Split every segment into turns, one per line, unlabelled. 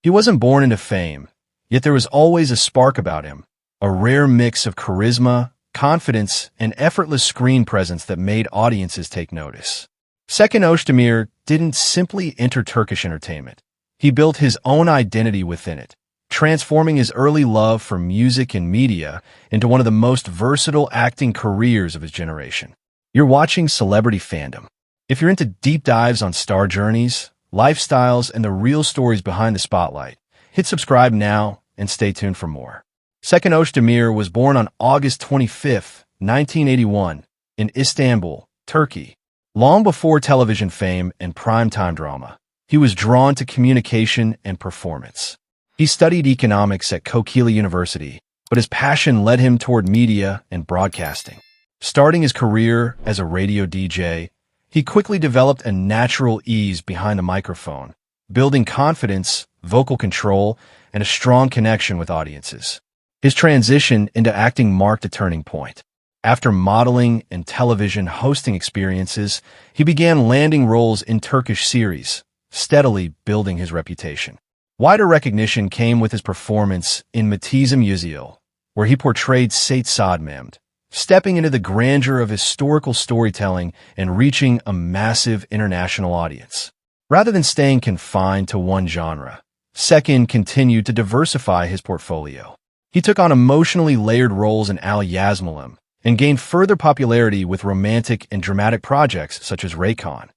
He wasn't born into fame, yet there was always a spark about him, a rare mix of charisma, confidence, and effortless screen presence that made audiences take notice. Seçkin Özdemir didn't simply enter Turkish entertainment. He built his own identity within it, transforming his early love for music and media into one of the most versatile acting careers of his generation. You're watching Celebrity Fandom. If you're into deep dives on star journeys, lifestyles, and the real stories behind the spotlight, hit subscribe now and stay tuned for more. Seçkin Özdemir was born on August 25, 1981, in Istanbul, Turkey. Long before television fame and primetime drama, he was drawn to communication and performance. He studied economics at Kocaeli University, but his passion led him toward media and broadcasting. Starting his career as a radio DJ, he quickly developed a natural ease behind the microphone, building confidence, vocal control, and a strong connection with audiences. His transition into acting marked a turning point. After modeling and television hosting experiences, he began landing roles in Turkish series, steadily building his reputation. Wider recognition came with his performance in Melis Sezen, where he portrayed Sadakatsiz, stepping into the grandeur of historical storytelling and reaching a massive international audience. Rather than staying confined to one genre, Seçkin continued to diversify his portfolio. He took on emotionally layered roles in Al Yazmalım and gained further popularity with romantic and dramatic projects such as Raycon,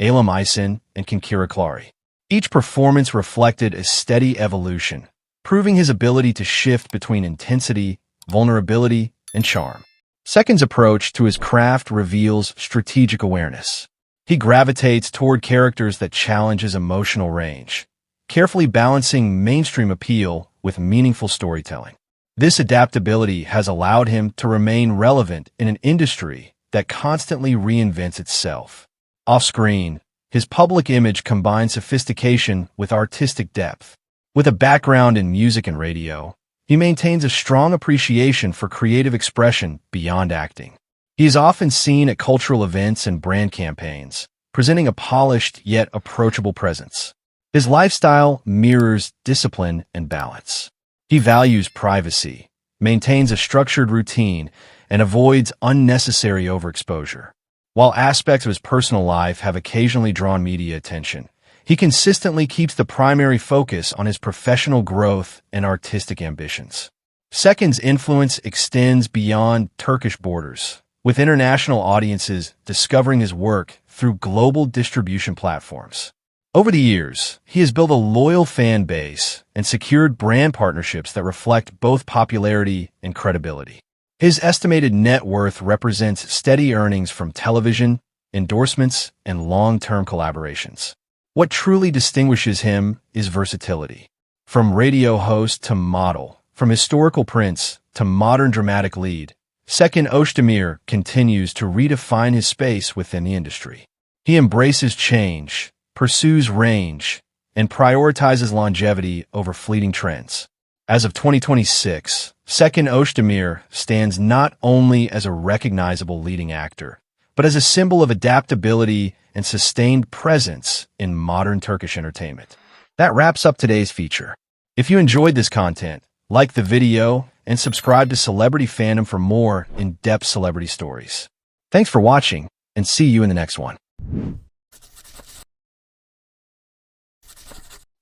Alam Aysin, and Kinkira Klari. Each performance reflected a steady evolution, proving his ability to shift between intensity, vulnerability, and charm. Seçkin's approach to his craft reveals strategic awareness. He gravitates toward characters that challenge his emotional range, carefully balancing mainstream appeal with meaningful storytelling. This adaptability has allowed him to remain relevant in an industry that constantly reinvents itself. Off-screen, his public image combines sophistication with artistic depth. With a background in music and radio, he maintains a strong appreciation for creative expression beyond acting. He is often seen at cultural events and brand campaigns, presenting a polished yet approachable presence. His lifestyle mirrors discipline and balance. He values privacy, maintains a structured routine, and avoids unnecessary overexposure. While aspects of his personal life have occasionally drawn media attention, he consistently keeps the primary focus on his professional growth and artistic ambitions. Seçkin's influence extends beyond Turkish borders, with international audiences discovering his work through global distribution platforms. Over the years, he has built a loyal fan base and secured brand partnerships that reflect both popularity and credibility. His estimated net worth represents steady earnings from television, endorsements, and long-term collaborations. What truly distinguishes him is versatility. From radio host to model, from historical prince to modern dramatic lead, Seçkin Özdemir continues to redefine his space within the industry. He embraces change, pursues range, and prioritizes longevity over fleeting trends. As of 2026, Seçkin Özdemir stands not only as a recognizable leading actor, but as a symbol of adaptability and sustained presence in modern Turkish entertainment. That wraps up today's feature. If you enjoyed this content, like the video and subscribe to Celebrity Fandom for more in-depth celebrity stories. Thanks for watching, and see you in the next one.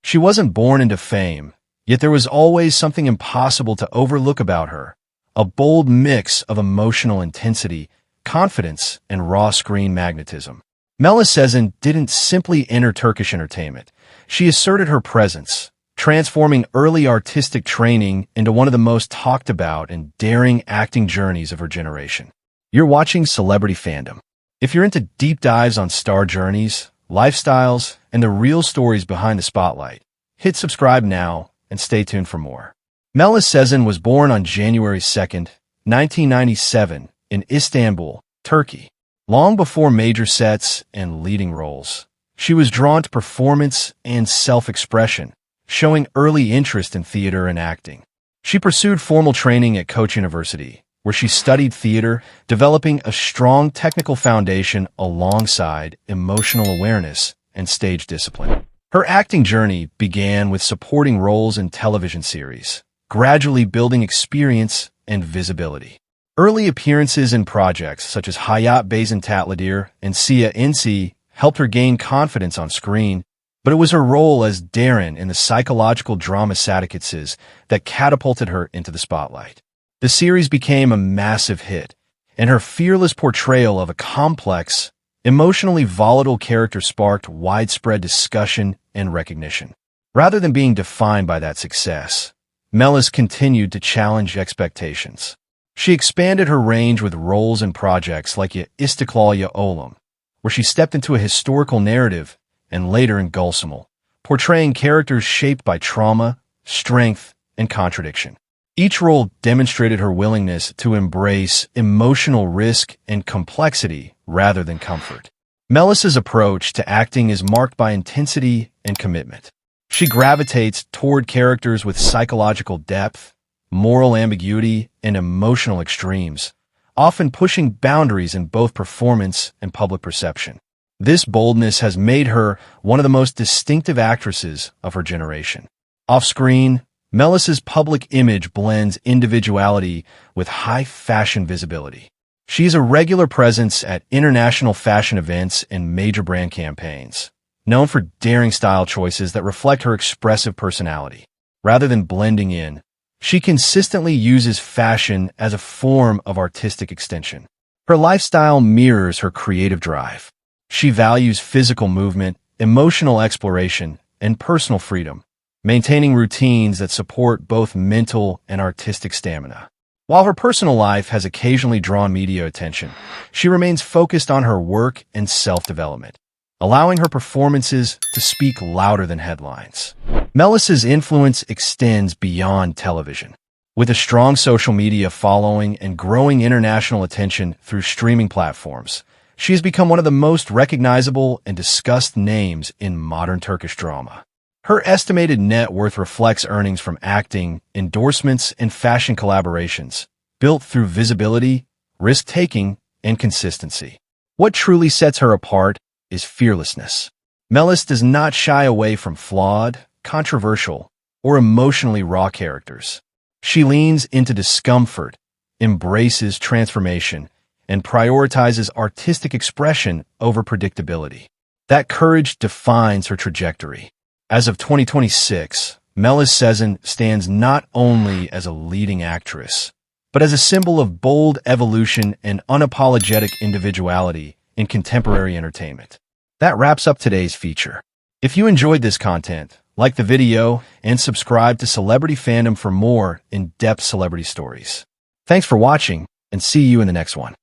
She wasn't born into fame, yet there was always something impossible to overlook about her, a bold mix of emotional intensity, confidence, and raw screen magnetism. Melis Sezen didn't simply enter Turkish entertainment. She asserted her presence, transforming early artistic training into one of the most talked about and daring acting journeys of her generation. You're watching Celebrity Fandom. If you're into deep dives on star journeys, lifestyles, and the real stories behind the spotlight, hit subscribe now and stay tuned for more. Melis Sezen was born on January 2nd, 1997, in Istanbul, Turkey. Long before major sets and leading roles, she was drawn to performance and self-expression, showing early interest in theater and acting. She pursued formal training at Koç University, where she studied theater, developing a strong technical foundation alongside emotional awareness and stage discipline. Her acting journey began with supporting roles in television series, gradually building experience and visibility. Early appearances in projects such as Hayat Beyzin Tatlıdere and Sia Insi helped her gain confidence on screen, but it was her role as Darren in the psychological drama Sadakatsiz that catapulted her into the spotlight. The series became a massive hit, and her fearless portrayal of a complex, emotionally volatile character sparked widespread discussion and recognition. Rather than being defined by that success, Melis continued to challenge expectations. She expanded her range with roles in projects like Ya İstiklal Ya Oğlum, where she stepped into a historical narrative, and later in Gulsumel, portraying characters shaped by trauma, strength, and contradiction. Each role demonstrated her willingness to embrace emotional risk and complexity rather than comfort. Melis's approach to acting is marked by intensity and commitment. She gravitates toward characters with psychological depth, moral ambiguity, and emotional extremes, often pushing boundaries in both performance and public perception. This boldness has made her one of the most distinctive actresses of her generation. Off-screen, Melis's public image blends individuality with high fashion visibility. She's a regular presence at international fashion events and major brand campaigns, known for daring style choices that reflect her expressive personality. Rather than blending in, she consistently uses fashion as a form of artistic extension. Her lifestyle mirrors her creative drive. She values physical movement, emotional exploration, and personal freedom, maintaining routines that support both mental and artistic stamina. While her personal life has occasionally drawn media attention, she remains focused on her work and self-development, allowing her performances to speak louder than headlines. Melis's influence extends beyond television. With a strong social media following and growing international attention through streaming platforms, she has become one of the most recognizable and discussed names in modern Turkish drama. Her estimated net worth reflects earnings from acting, endorsements, and fashion collaborations, built through visibility, risk-taking, and consistency. What truly sets her apart is fearlessness. Melis does not shy away from flawed, controversial, or emotionally raw characters. She leans into discomfort, embraces transformation, and prioritizes artistic expression over predictability. That courage defines her trajectory. As of 2026, Melis Sezen stands not only as a leading actress, but as a symbol of bold evolution and unapologetic individuality in contemporary entertainment. That wraps up today's feature. If you enjoyed this content, like the video and subscribe to Celebrity Fandom for more in-depth celebrity stories. Thanks for watching, and see you in the next one.